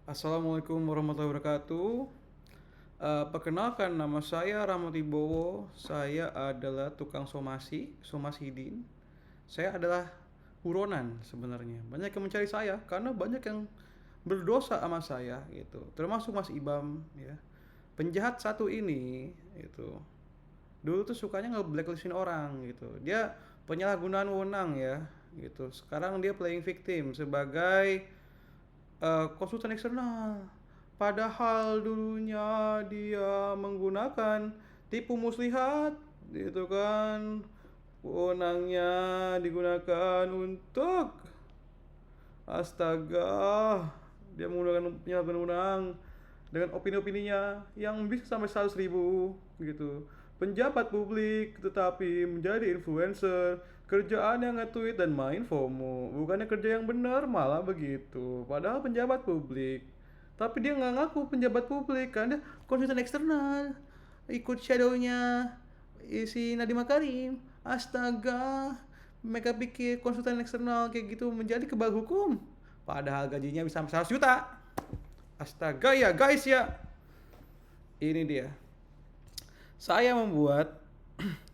Assalamualaikum warahmatullahi wabarakatuh. Perkenalkan nama saya Rahmat Wibowo. Saya adalah tukang somasi, somasidin. Saya adalah buronan sebenarnya. Banyak yang mencari saya karena banyak yang berdosa sama saya gitu. Termasuk Mas Ibam ya. Penjahat satu ini itu dulu tuh sukanya nge-blacklistin orang gitu. Dia penyalahgunaan wewenang ya gitu. Sekarang dia playing victim sebagai konsultan eksternal. Padahal dulunya dia menggunakan tipu muslihat, gitu kan. Wewenangnya digunakan untuk astaga, dia menggunakan penyalahgunaan wewenang dengan opini-opininya yang bisa sampai 100.000 gitu. Penjabat publik tetapi menjadi influencer, kerjaan yang nge-tweet dan main FOMO, bukannya kerja yang benar malah begitu. Padahal penjabat publik, tapi dia nggak ngaku penjabat publik karena konsultan eksternal, ikut shadownya si Nadiem Makarim. Astaga, mereka pikir konsultan eksternal kayak gitu menjadi kebal hukum, padahal gajinya bisa sampai 100 juta. Astaga ya guys ya, ini dia. Saya membuat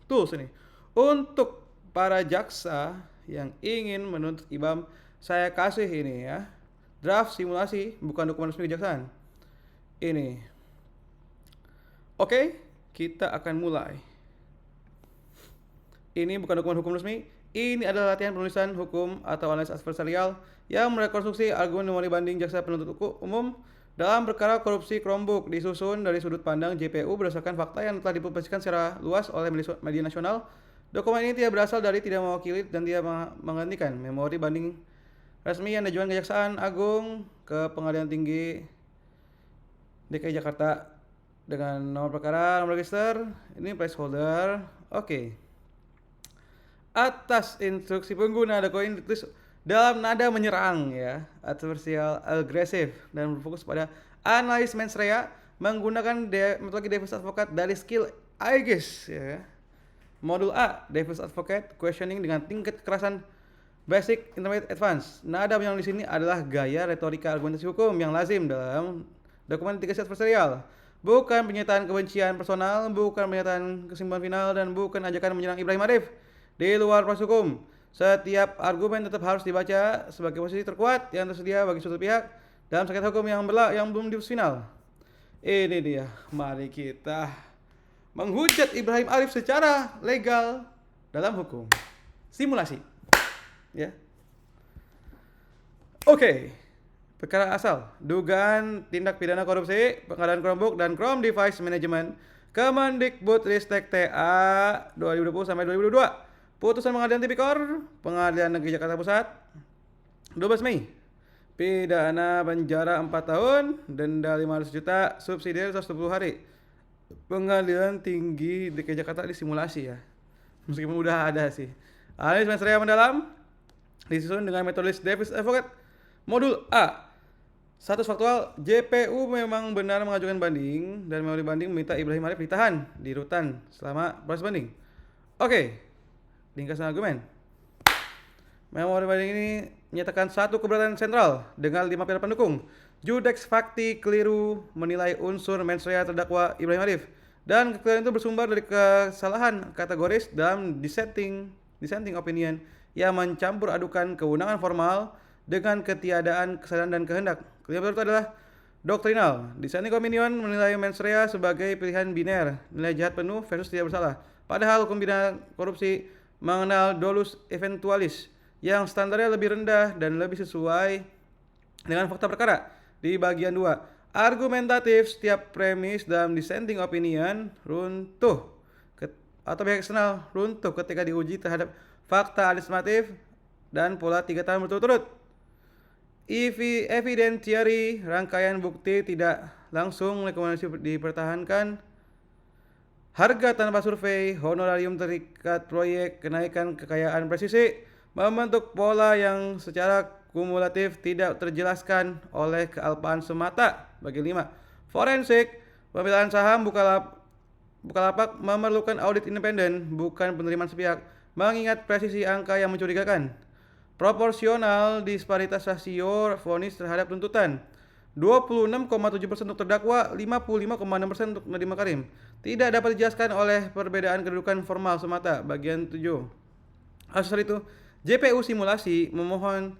tools ini untuk para jaksa yang ingin menuntut IBAM. Saya kasih ini ya, draft simulasi, bukan dokumen resmi kejaksaan. Ini. Oke, kita akan mulai. Ini bukan dokumen hukum resmi. Ini adalah latihan penulisan hukum atau analisis adversarial yang merekonstruksi argumen memori banding jaksa penuntut umum dalam perkara korupsi Chromebook, disusun dari sudut pandang JPU berdasarkan fakta yang telah dipublikasikan secara luas oleh media nasional. Dokumen ini tidak berasal dari, tidak mewakili, dan tidak menggantikan memori banding resmi yang diajukan Kejaksaan Agung ke Pengadilan Tinggi DKI Jakarta dengan nomor perkara, nomor register. Ini placeholder. Oke. Atas instruksi pengguna, dokumen ditulis dalam nada menyerang ya, adversial, agresif, dan berfokus pada analis mens rea menggunakan metodologi Davis Advocate dari skill IGES ya. Modul A, Davis Advocate questioning dengan tingkat kekerasan basic, intermediate, advance. Nada yang di sini adalah gaya retorika argumentasi hukum yang lazim dalam dokumen litigasi adversarial. Bukan pernyataan kebencian personal, bukan pernyataan kesimpulan final, dan bukan ajakan menyerang Ibrahim Arif. Di luar proses hukum, setiap argumen tetap harus dibaca sebagai posisi terkuat yang tersedia bagi suatu pihak dalam sengketa hukum yang belum diputus final. Ini dia, mari kita menghujat Ibrahim Arif secara legal dalam hukum. Simulasi. Ya. Oke. Perkara asal, dugaan tindak pidana korupsi, pengadaan Chromebook dan Chrome Device Management, Kemendikbudristek TA 2020 sampai 2022. Putusan Pengadilan Tipikor, Pengadilan Negeri Jakarta Pusat, 12 Mei. Pidana penjara 4 tahun, denda 500 juta, subsidi 120 hari. Pengadilan Tinggi DKI Jakarta disimulasi ya. Meskipun udah ada sih. Analis mens rea mendalam disusun dengan metode Davis Advocate. Modul A. Status faktual, JPU memang benar mengajukan banding dan memori banding meminta Ibrahim Arif ditahan di rutan selama proses banding. Oke. Ringkasan argumen. Memori banding ini menyatakan satu keberatan sentral dengan 5 pilar pendukung. Judex fakti keliru menilai unsur mens rea terdakwa Ibrahim Arif, dan kekeliruan itu bersumber dari kesalahan kategoris dalam dissenting opinion yang mencampur adukan kewenangan formal dengan ketiadaan kesadaran dan kehendak. Kelima itu adalah doktrinal. Dissenting opinion menilai mens rea sebagai pilihan biner, nilai jahat penuh versus tidak bersalah. Padahal hukum pidana korupsi mengenal dolus eventualis yang standarnya lebih rendah dan lebih sesuai dengan fakta perkara. Di bagian 2, argumentatif setiap premis dalam dissenting opinion runtuh atau pihak eksternal runtuh ketika diuji terhadap fakta administratif dan pola 3 tahun berturut-turut. Evidentiary, rangkaian bukti tidak langsung rekomendasi dipertahankan. Harga tanpa survei, honorarium terikat proyek, kenaikan kekayaan presisi, membentuk pola yang secara kumulatif tidak terjelaskan oleh kealpaan semata. Bagi 5, forensik, pemilahan saham Bukalapak memerlukan audit independen, bukan penerimaan sepihak, mengingat presisi angka yang mencurigakan. Proporsional, disparitas rasio vonis terhadap tuntutan. 26,7% untuk terdakwa, 55,6% untuk Nadiem Makarim. Tidak dapat dijelaskan oleh perbedaan kedudukan formal semata. Bagian 7. Hasil itu, JPU simulasi memohon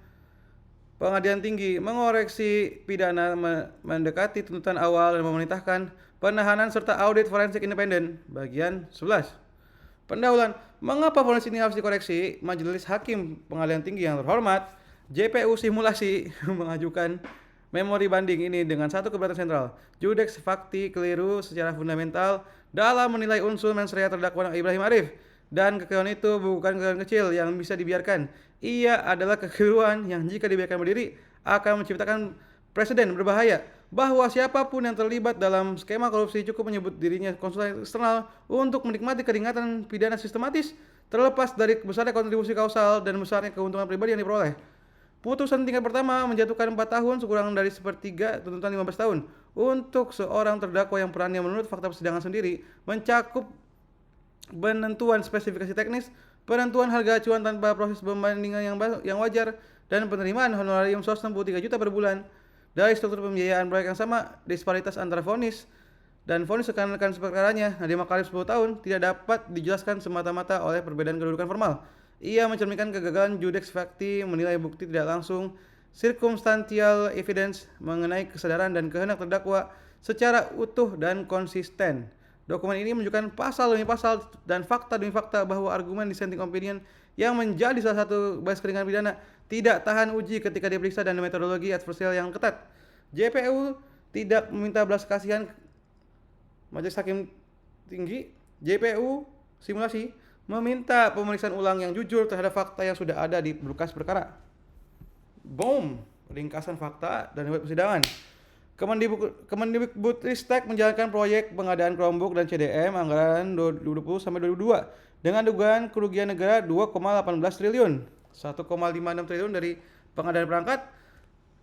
Pengadilan Tinggi mengoreksi pidana mendekati tuntutan awal dan memerintahkan penahanan serta audit forensik independen. Bagian 11. Pendahuluan, mengapa vonis ini harus dikoreksi? Majelis Hakim Pengadilan Tinggi yang terhormat, JPU simulasi mengajukan memori banding ini dengan satu keberatan sentral. Judex Fakti keliru secara fundamental dalam menilai unsur mens rea terdakwa Ibrahim Arif, dan kekeliruan itu bukan kekeliruan kecil yang bisa dibiarkan. Ia adalah kekeliruan yang jika dibiarkan berdiri akan menciptakan presiden berbahaya bahwa siapapun yang terlibat dalam skema korupsi cukup menyebut dirinya konsultan eksternal untuk menikmati keringatan pidana sistematis terlepas dari besarnya kontribusi kausal dan besarnya keuntungan pribadi yang diperoleh. Putusan tingkat pertama menjatuhkan 4 tahun sekurang dari sepertiga tuntutan 15 tahun untuk seorang terdakwa yang perannya menurut fakta persidangan sendiri mencakup penentuan spesifikasi teknis, penentuan harga acuan tanpa proses pembandingan yang wajar, dan penerimaan honorarium 163 juta per bulan. Dari struktur pembiayaan proyek yang sama, disparitas antara vonis dan vonis rekan-rekan seperkaranya Nadiem Makarim 10 tahun tidak dapat dijelaskan semata-mata oleh perbedaan kedudukan formal. Ia mencerminkan kegagalan Judex Fakti menilai bukti tidak langsung circumstantial evidence mengenai kesadaran dan kehendak terdakwa secara utuh dan konsisten. Dokumen ini menunjukkan pasal demi pasal dan fakta demi fakta bahwa argumen dissenting opinion yang menjadi salah satu basis keringanan pidana tidak tahan uji ketika diperiksa dan metodologi adversarial yang ketat. JPU tidak meminta belas kasihan Majelis Hakim Tinggi. JPU simulasi meminta pemeriksaan ulang yang jujur terhadap fakta yang sudah ada di berkas perkara. Boom, ringkasan fakta dan riwayat persidangan. Kemendikbudristek menjalankan proyek pengadaan Chromebook dan CDM anggaran 2020 sampai 2022 dengan dugaan kerugian negara 2,18 triliun, 1,56 triliun dari pengadaan perangkat,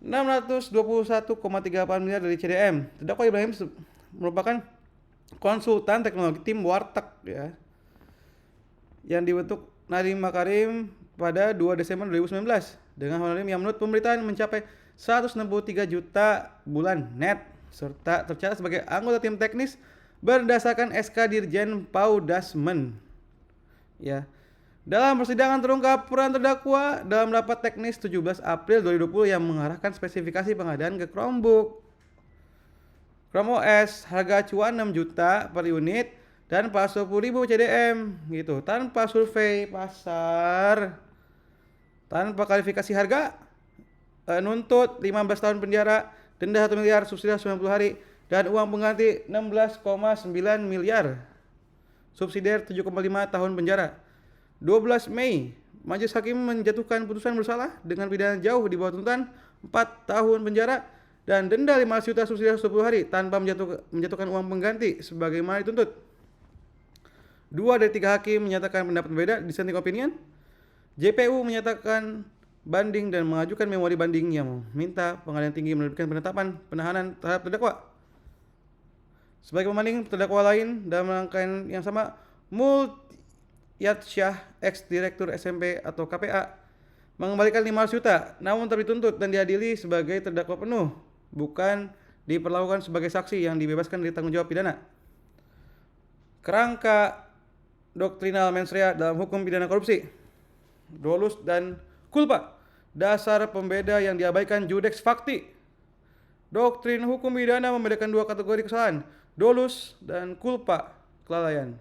621,38 miliar dari CDM. Terdakwa Ibrahim merupakan konsultan teknologi tim Warteg ya, yang dibentuk Nadiem Makarim pada 2 Desember 2019 dengan honorarium yang menurut pemberitaan mencapai 163 juta bulan net serta tercatat sebagai anggota tim teknis berdasarkan SK Dirjen Paudasmen. Ya. Dalam persidangan terungkap peran terdakwa dalam rapat teknis 17 April 2020 yang mengarahkan spesifikasi pengadaan ke Chromebook, Chrome OS, harga acuan 6 juta per unit dan 40.000 CDM gitu, tanpa survei pasar, tanpa klarifikasi harga, nuntut 15 tahun penjara, denda 1 miliar, subsidi 90 hari, dan uang pengganti 16,9 miliar, subsidi 7,5 tahun penjara. 12 Mei, Majelis Hakim menjatuhkan putusan bersalah dengan pidana jauh di bawah tuntutan 4 tahun penjara dan denda 500 juta subsidi 10 hari tanpa menjatuhkan uang pengganti sebagaimana dituntut. 2 dari 3 hakim menyatakan pendapat berbeda, dissenting opinion. JPU menyatakan banding dan mengajukan memori banding yang meminta Pengadilan Tinggi menerbitkan penetapan penahanan terhadap terdakwa. Sebagai pembanding, terdakwa lain dalam rangkaian yang sama, Mulyasyah, ex-direktur SMP atau KPA, mengembalikan 500 juta, namun dituntut dan diadili sebagai terdakwa penuh, bukan diperlakukan sebagai saksi yang dibebaskan dari tanggung jawab pidana. Kerangka doktrinal mens rea dalam hukum pidana korupsi, dolus dan culpa, dasar pembeda yang diabaikan Judex Fakti. Doktrin hukum pidana membedakan 2 kategori kesalahan, dolus dan culpa, kelalaian.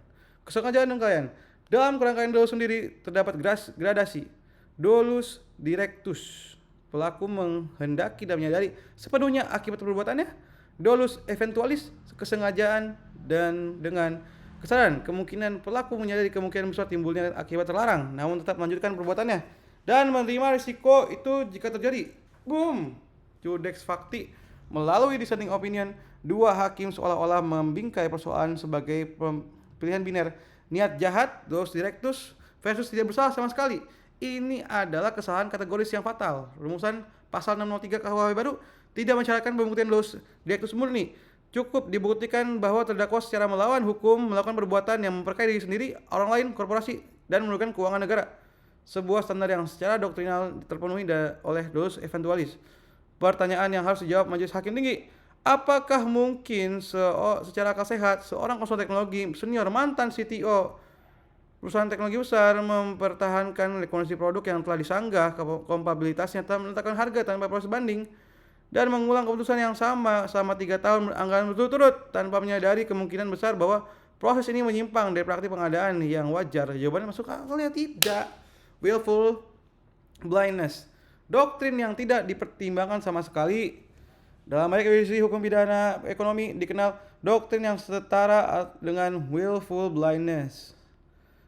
Kesengajaan dan kelalaian. Dalam kerangkaan dolus sendiri terdapat gradasi. Dolus directus, pelaku menghendaki dan menyadari sepenuhnya akibat perbuatannya. Dolus eventualis, kesengajaan dan dengan kesadaran kemungkinan pelaku menyadari kemungkinan besar timbulnya akibat terlarang, namun tetap melanjutkan perbuatannya dan menerima risiko itu jika terjadi. Boom. Judex Fakti melalui dissenting opinion, 2 hakim seolah-olah membingkai persoalan sebagai pilihan biner, niat jahat, dolus directus versus tidak bersalah sama sekali. Ini adalah kesalahan kategoris yang fatal. Rumusan pasal 603 KUHP baru tidak mensyaratkan pembuktian dolus directus murni. Cukup dibuktikan bahwa terdakwa secara melawan hukum melakukan perbuatan yang memperkaya diri sendiri, orang lain, korporasi, dan merugikan keuangan negara. Sebuah standar yang secara doktrinal terpenuhi oleh dolus eventualis. Pertanyaan yang harus dijawab Majelis Hakim Tinggi. Apakah mungkin secara akal sehat seorang konsultan teknologi senior mantan CTO perusahaan teknologi besar mempertahankan rekomendasi produk yang telah disanggah kompatibilitasnya telah menetapkan harga tanpa proses banding dan mengulang keputusan yang sama selama 3 tahun anggaran berturut-turut tanpa menyadari kemungkinan besar bahwa proses ini menyimpang dari praktik pengadaan yang wajar? Jawabannya masuk akal ya tidak. Willful blindness, doktrin yang tidak dipertimbangkan sama sekali. Dalam banyak revisi hukum pidana ekonomi dikenal doktrin yang setara dengan willful blindness,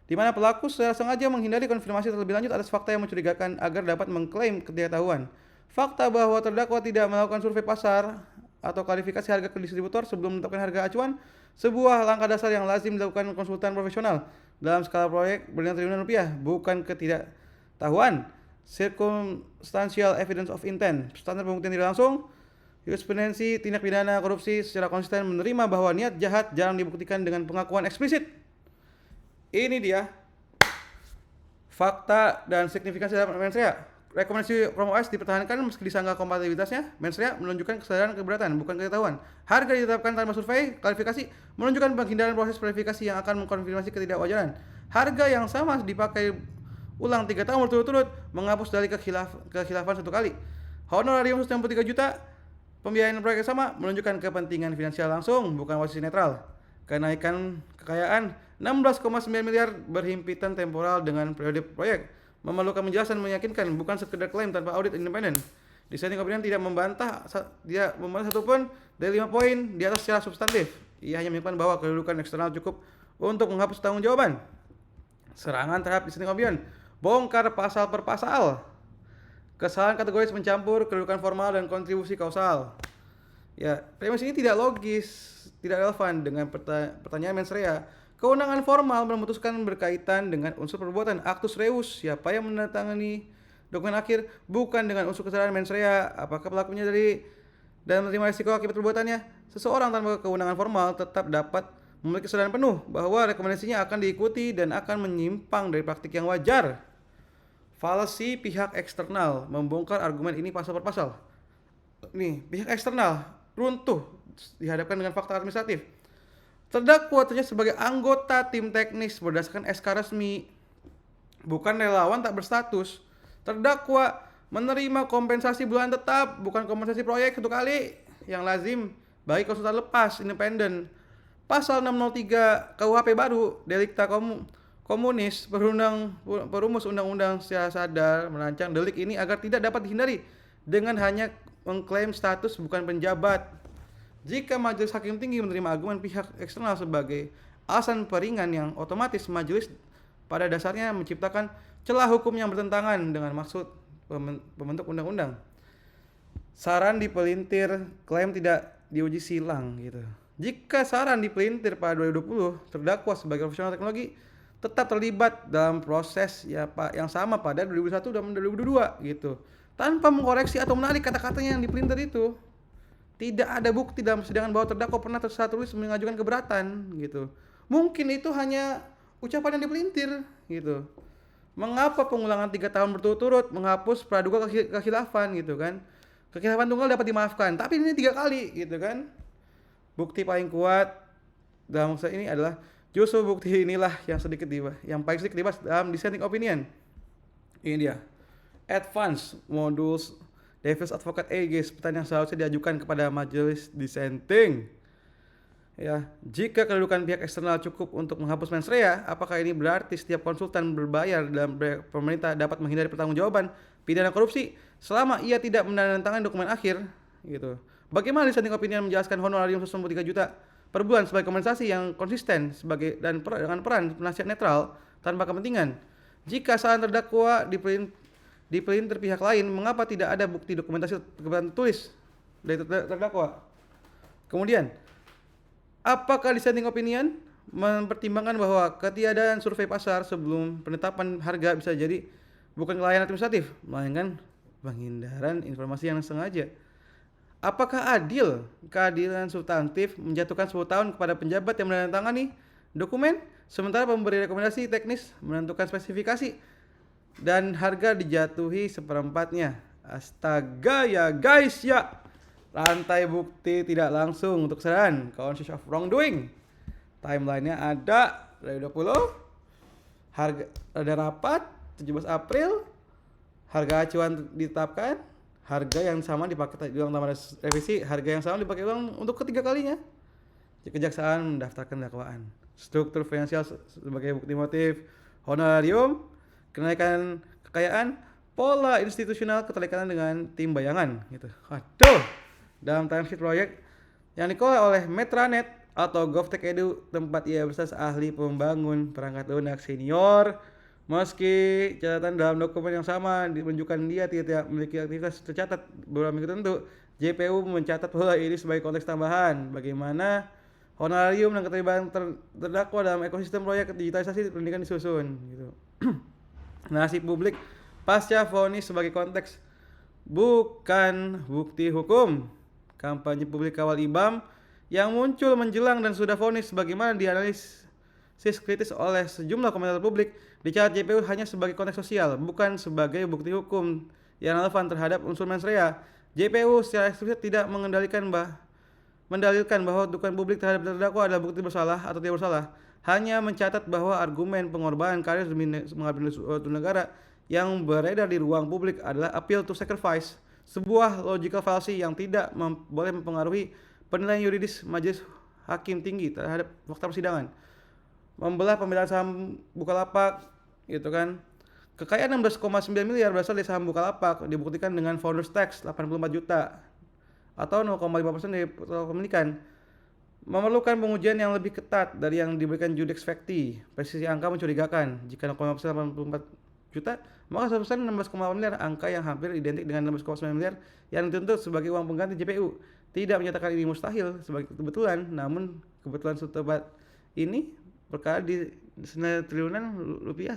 di mana pelaku secara sengaja menghindari konfirmasi terlebih lanjut atas fakta yang mencurigakan agar dapat mengklaim ketidaktahuan. Fakta bahwa terdakwa tidak melakukan survei pasar atau klarifikasi harga ke distributor sebelum menetapkan harga acuan, sebuah langkah dasar yang lazim dilakukan konsultan profesional dalam skala proyek bernilai triliunan rupiah, bukan ketidaktahuan. Circumstantial evidence of intent, standar pembuktian tidak langsung. Jurisprudensi tindak pidana korupsi secara konsisten menerima bahwa niat jahat jarang dibuktikan dengan pengakuan eksplisit. Ini dia fakta dan signifikansi dalam mens rea. Rekomendasi Chrome OS dipertahankan meski disanggah kompatibilitasnya. Mens rea menunjukkan kesadaran keberatan, bukan ketahuan. Harga ditetapkan tanpa survei klarifikasi menunjukkan penghindaran proses verifikasi yang akan mengkonfirmasi ketidakwajaran. Harga yang sama dipakai ulang 3 tahun berturut-turut, menghapus dalih kekhilafan 1 kali. Honorarium 163 juta, pembiayaan proyek yang sama menunjukkan kepentingan finansial langsung, bukan posisi netral. Kenaikan kekayaan 16,9 miliar berhimpitan temporal dengan periode proyek, memerlukan penjelasan meyakinkan, bukan sekedar klaim tanpa audit independen. Dissenting opinion tidak membantah satupun dari 5 poin di atas secara substantif. Ia hanya menyebutkan bahwa kedudukan eksternal cukup untuk menghapus tanggung jawaban. Serangan terhadap dissenting opinion, bongkar pasal per pasal. Kesalahan kategoris mencampur kedudukan formal dan kontribusi kausal. Ya, premis ini tidak logis, tidak relevan dengan pertanyaan mens rea. Kewenangan formal memutuskan berkaitan dengan unsur perbuatan actus reus, siapa yang menandatangani dokumen akhir, bukan dengan unsur kesadaran mens rea, apakah pelaku menyadari dan menerima risiko akibat perbuatannya. Seseorang tanpa kewenangan formal tetap dapat memiliki kesadaran penuh bahwa rekomendasinya akan diikuti dan akan menyimpang dari praktik yang wajar. Falsi pihak eksternal, membongkar argumen ini pasal per pasal. Nih, pihak eksternal runtuh dihadapkan dengan fakta administratif. Terdakwa ternyata sebagai anggota tim teknis berdasarkan SK resmi, bukan relawan tak berstatus. Terdakwa menerima kompensasi bulan tetap, bukan kompensasi proyek 1 kali yang lazim bagi konsultan lepas independen. Pasal 603 KUHP baru, delikta komunis, perumus undang-undang secara sadar merancang delik ini agar tidak dapat dihindari dengan hanya mengklaim status bukan penjabat. Jika Majelis Hakim Tinggi menerima argumen pihak eksternal sebagai alasan peringan yang otomatis majelis pada dasarnya menciptakan celah hukum yang bertentangan dengan maksud pembentuk undang-undang. Saran dipelintir, klaim tidak diuji silang gitu. Jika saran dipelintir pada 2020, terdakwa sebagai profesional teknologi tetap terlibat dalam proses yang sama pada 2001 dan 2022 gitu, tanpa mengkoreksi atau menarik kata-katanya yang dipelintir itu. Tidak ada bukti dalam persidangan bahwa terdakwa pernah terserat tulis mengajukan keberatan gitu. Mungkin itu hanya ucapan yang dipelintir gitu. Mengapa pengulangan 3 tahun berturut-turut menghapus praduga kekhilafan gitu kan? Kekhilafan tunggal dapat dimaafkan, tapi ini 3 kali gitu kan. Bukti paling kuat dalam masalah ini adalah justru bukti inilah yang paling sedikit dibahas dalam dissenting opinion. Ini dia. Advanced Modules Devil's Advocate guys, pertanyaan yang seharusnya diajukan kepada majelis dissenting. Ya, jika kedudukan pihak eksternal cukup untuk menghapus mens rea, apakah ini berarti setiap konsultan berbayar dalam pemerintah dapat menghindari pertanggungjawaban pidana korupsi selama ia tidak menandatangani dokumen akhir gitu. Bagaimana dissenting opinion menjelaskan honorarium 163 juta per bulan sebagai kompensasi yang konsisten dengan peran penasihat netral tanpa kepentingan? Jika saran terdakwa dipelintir pihak lain, mengapa tidak ada bukti dokumentasi keberatan tulis dari terdakwa? Kemudian, apakah dissenting opinion mempertimbangkan bahwa ketiadaan survei pasar sebelum penetapan harga bisa jadi bukan kelalaian administratif, melainkan penghindaran informasi yang sengaja? Apakah keadilan substantif menjatuhkan 10 tahun kepada penjabat yang menandatangani dokumen, sementara pemberi rekomendasi teknis menentukan spesifikasi dan harga dijatuhi seperempatnya? Astaga ya guys ya. Rantai bukti tidak langsung untuk kesadaran conscious of wrongdoing. Timelinenya ada dari 20, harga ada rapat 17 April, harga acuan ditetapkan, harga yang sama dipakai ulang tambah revisi, harga yang sama dipakai ulang untuk ketiga kalinya. Kejaksaan mendaftarkan dakwaan. Struktur finansial sebagai bukti motif, honorarium, kenaikan kekayaan, pola institusional keterikatan dengan tim bayangan gitu. Aduh. Dalam timesheet proyek yang dikelola oleh Metranet atau GovTech Edu, tempat ia berstatus ahli pembangun perangkat lunak senior. Meski catatan dalam dokumen yang sama menunjukkan dia tidak memiliki aktivitas tercatat beberapa minggu tertentu, JPU mencatat bahwa ini sebagai konteks tambahan bagaimana honorarium dan keterlibatan terdakwa dalam ekosistem proyek digitalisasi pendidikan disusun gitu. Nasib publik pasca vonis sebagai konteks bukan bukti hukum. Kampanye publik kawal IBAM yang muncul menjelang dan sudah vonis sebagaimana dianalisis kritis oleh sejumlah komentar publik dicatat JPU hanya sebagai konteks sosial, bukan sebagai bukti hukum yang relevan terhadap unsur mens rea. JPU secara eksplisit tidak mendalilkan bahwa dukungan publik terhadap terdakwa adalah bukti bersalah atau tidak bersalah, hanya mencatat bahwa argumen pengorbanan karir demi mengabdi suatu negara yang beredar di ruang publik adalah appeal to sacrifice, sebuah logical fallacy yang tidak boleh mempengaruhi penilaian yuridis majelis hakim tinggi terhadap fakta persidangan. Membelah pembelaan saham Bukalapak gitu kan. Kekayaan 16,9 miliar berasal dari saham Bukalapak dibuktikan dengan founders tax 84 juta atau 0,5% dari total kepemilikan. Memerlukan pengujian yang lebih ketat dari yang diberikan Judex Facti. Presisi angka mencurigakan. Jika 0,5% 84 juta, maka 1% 16,8 miliar, angka yang hampir identik dengan 16,9 miliar yang dituntut sebagai uang pengganti JPU. Tidak menyatakan ini mustahil sebagai kebetulan, namun kebetulan setebat ini perkara di senilai triliunan rupiah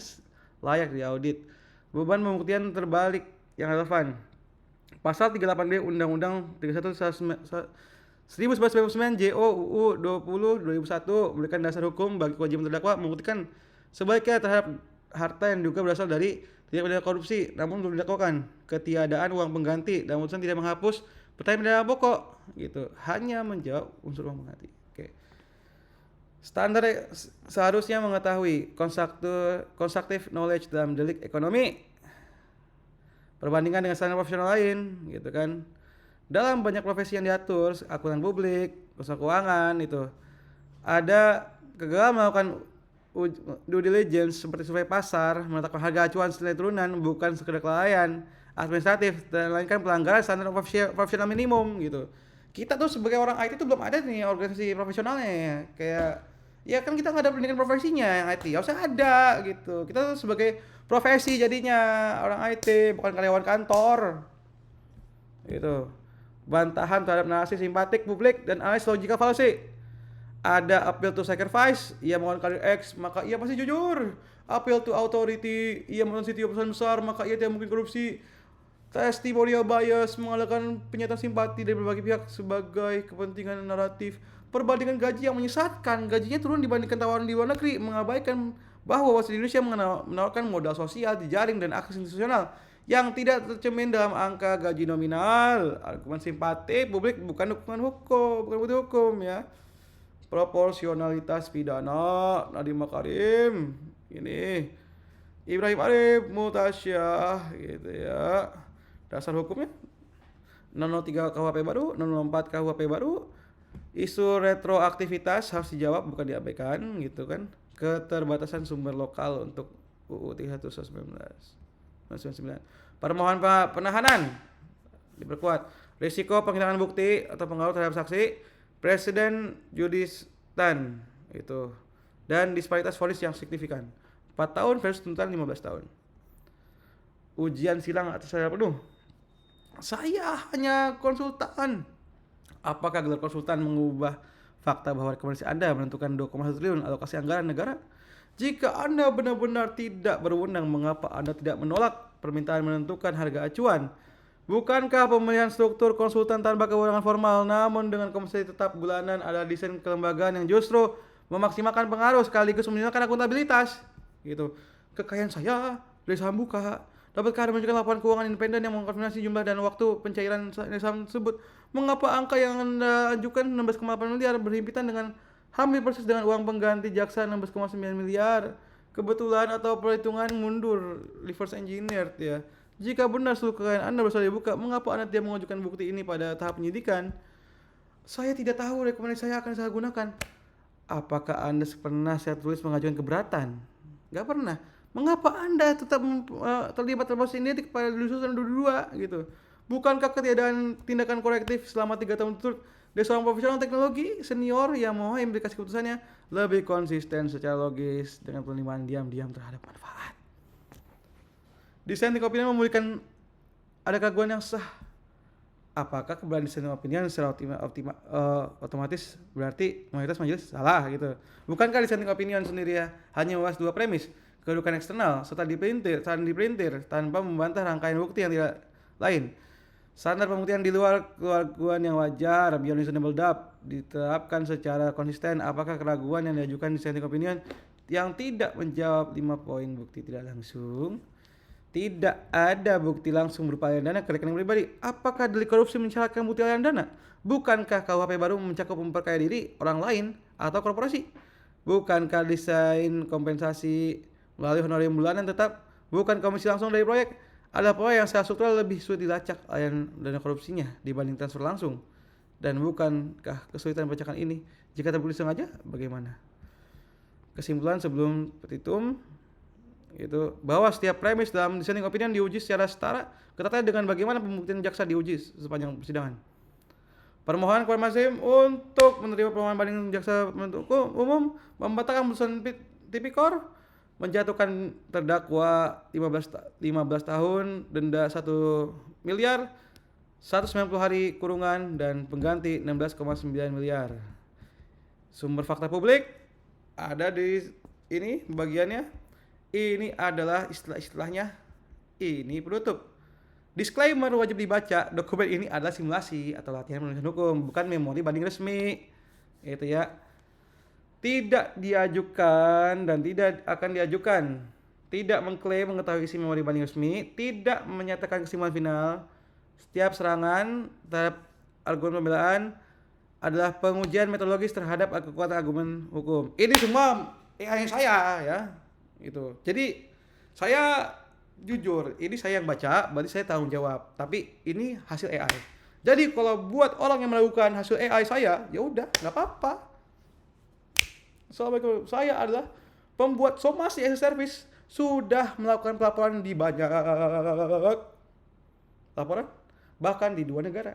layak diaudit. Beban pembuktian terbalik yang relevan. Pasal 38B Undang-Undang 1999 JO UU 20 2001 memberikan dasar hukum bagi kewajiban terdakwa membuktikan sebaiknya terhadap harta yang juga berasal dari tindak pidana korupsi namun belum didakwakan, ketiadaan uang pengganti, dan putusan tidak menghapus pertanyaan pidana pokok gitu, hanya menjawab unsur uang pengganti. Oke. Standar seharusnya mengetahui constructive knowledge dalam delik ekonomi perbandingan dengan standar profesional lain gitu kan. Dalam banyak profesi yang diatur, akuntan publik, usaha keuangan itu ada kegagalan melakukan due diligence seperti survei pasar, menetapkan harga acuan senilai turunan bukan sekedar kelalaian administratif, dan melainkan pelanggaran standar profesional minimum gitu. Kita tuh sebagai orang IT tuh belum ada nih organisasi profesionalnya ya. Kayak ya kan kita nggak ada pendidikan profesinya yang IT, harusnya ada gitu. Kita tuh sebagai profesi jadinya orang IT, bukan karyawan kantor gitu. Bantahan terhadap narasi simpatik publik dan analisis logical fallacy. Ada appeal to sacrifice, ia mohon karir X, maka ia pasti jujur. Appeal to authority, ia mohon siti perusahaan besar, maka ia tidak mungkin korupsi. Testimonial bias, mengalahkan pernyataan simpati dari berbagai pihak sebagai kepentingan naratif. Perbandingan gaji yang menyesatkan, gajinya turun dibandingkan tawaran di luar negeri, mengabaikan bahwa di Indonesia menawarkan modal sosial, jejaring, dan akses institusional yang tidak tercermin dalam angka gaji nominal. Argumen simpati publik bukan dukungan hukum, bukan bukti hukum ya. Proporsionalitas pidana Nadiem Makarim ini Ibrahim Arif Mutasyah gitu ya. Dasar hukumnya 003 KUHP baru, 004 KUHP baru. Isu retroaktivitas harus dijawab bukan diabaikan gitu kan. Keterbatasan sumber lokal untuk UU 3199. Permohonan penahanan diperkuat. Risiko penghilangan bukti atau pengaruh terhadap saksi, presiden judistan itu, dan disparitas vonis yang signifikan 4 tahun versus tuntutan 15 tahun. Ujian silang atas secara penuh. Saya hanya konsultan. Apakah gelar konsultan mengubah fakta bahwa rekomendasi Anda menentukan 2,1 triliun alokasi anggaran negara? Jika Anda benar-benar tidak berwenang, mengapa Anda tidak menolak permintaan menentukan harga acuan? Bukankah pemilihan struktur konsultan tanpa kewenangan formal namun dengan kompensasi tetap bulanan adalah desain kelembagaan yang justru memaksimalkan pengaruh sekaligus meningkatkan akuntabilitas? Gitu. Kekayaan saya dari saham Buka Dapatkah Anda menunjukkan laporan keuangan independen yang mengkonfirmasi jumlah dan waktu pencairan saham tersebut? Mengapa angka yang Anda ajukan 16,8 miliar berhimpitan dengan hampir persis dengan uang pengganti jaksa 16,9 miliar? Kebetulan atau perhitungan mundur, reverse engineered ya. Jika benar seluruh kekayaan Anda bersalah dibuka, mengapa Anda tidak mengajukan bukti ini pada tahap penyidikan? Saya tidak tahu rekomendasi saya akan saya gunakan. Apakah Anda pernah saya tulis mengajukan keberatan? Gak pernah. Mengapa Anda tetap terlibat terlibat sindidik pada 2022 gitu? Bukankah ketiadaan tindakan korektif selama 3 tahun berturut dari seorang profesional teknologi senior yang mau implikasi keputusannya lebih konsisten secara logis dengan penerimaan diam-diam terhadap manfaat? Dissenting opinion memulihkan ada keraguan yang sah. Apakah keberadaan dissenting opinion secara otomatis berarti mayoritas majelis salah gitu? Bukankah dissenting opinion sendiri ya hanya membahas 2 premis, kedudukan eksternal serta diperintir tanpa membantah rangkaian bukti yang tidak lain. Standar pembuktian di luar keraguan yang wajar beyond reasonable doubt diterapkan secara konsisten. Apakah keraguan yang diajukan dissenting opinion yang tidak menjawab 5 poin bukti tidak langsung? Tidak ada bukti langsung berupa aliran dana ke rekening pribadi. Apakah delik korupsi mensyaratkan bukti aliran dana? Bukankah KUHP baru mencakup memperkaya diri orang lain atau korporasi? Bukankah desain kompensasi melalui honorarium bulanan tetap? Bukan komisi langsung dari proyek? Ada proyek yang secara struktural lebih sulit dilacak aliran dana korupsinya dibanding transfer langsung. Dan bukankah kesulitan membacakan ini jika terbukti sengaja? Bagaimana? Kesimpulan sebelum petitum itu bahwa setiap premis dalam dissenting opinion diuji secara setara ketatnya dengan bagaimana pembuktian jaksa diuji sepanjang persidangan. Permohonan kepada majelis untuk menerima permohonan banding jaksa penuntut umum membatalkan putusan tipikor, menjatuhkan terdakwa 15 tahun, denda 1 miliar, 190 hari kurungan dan pengganti 16,9 miliar. Sumber fakta publik ada di ini bagiannya. Ini adalah istilah-istilahnya. Ini penutup. Disclaimer wajib dibaca. Dokumen ini adalah simulasi atau latihan penulisan hukum, bukan memori banding resmi. Itu ya. Tidak diajukan dan tidak akan diajukan. Tidak mengklaim mengetahui isi memori banding resmi. Tidak menyatakan kesimpulan final. Setiap serangan terhadap argumen pembelaan adalah pengujian metodologis terhadap kekuatan argumen hukum. Ini semua AI saya ya. Gitu. Jadi saya jujur, ini saya yang baca, berarti saya tanggung jawab. Tapi ini hasil AI. Jadi kalau buat orang yang melakukan hasil AI saya, ya udah, nggak apa-apa. Assalamualaikum. Saya adalah pembuat somasi as a service, sudah melakukan pelaporan di banyak laporan, bahkan di 2 negara.